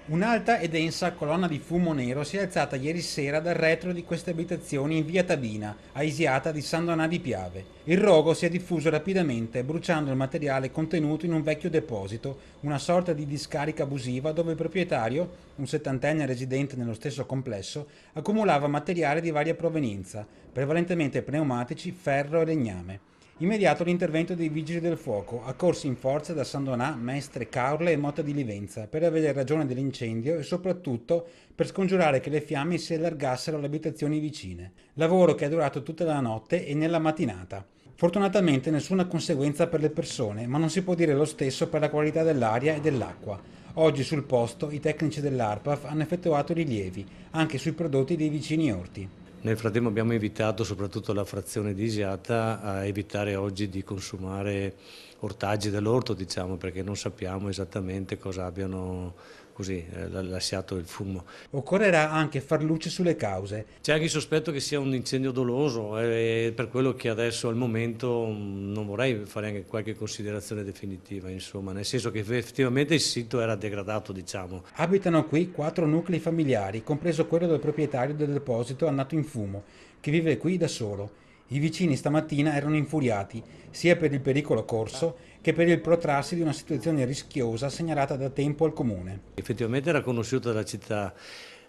Un'alta e densa colonna di fumo nero si è alzata ieri sera dal retro di queste abitazioni in via Tabina, a Isiata di San Donà di Piave. Il rogo si è diffuso rapidamente, bruciando il materiale contenuto in un vecchio deposito, una sorta di discarica abusiva dove il proprietario, un settantenne residente nello stesso complesso, accumulava materiale di varia provenienza, prevalentemente pneumatici, ferro e legname. Immediato l'intervento dei vigili del fuoco, accorsi in forza da San Donà, Mestre, Caorle e Motta di Livenza per avere ragione dell'incendio e soprattutto per scongiurare che le fiamme si allargassero alle abitazioni vicine. Lavoro che è durato tutta la notte e nella mattinata. Fortunatamente nessuna conseguenza per le persone, ma non si può dire lo stesso per la qualità dell'aria e dell'acqua. Oggi sul posto i tecnici dell'ARPAF hanno effettuato rilievi anche sui prodotti dei vicini orti. Nel frattempo abbiamo invitato soprattutto la frazione di Isiata a evitare oggi di consumare ortaggi dell'orto, diciamo, perché non sappiamo esattamente cosa abbiano così, lasciato il fumo. Occorrerà anche far luce sulle cause. C'è anche il sospetto che sia un incendio doloso e per quello che adesso al momento non vorrei fare anche qualche considerazione definitiva, insomma, nel senso che effettivamente il sito era degradato, diciamo. Abitano qui 4 nuclei familiari, compreso quello del proprietario del deposito andato in fumo, che vive qui da solo. I vicini stamattina erano infuriati, sia per il pericolo corso che per il protrarsi di una situazione rischiosa segnalata da tempo al comune. Effettivamente era conosciuto dalla città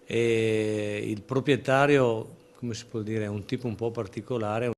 e il proprietario, come si può dire, è un tipo un po' particolare.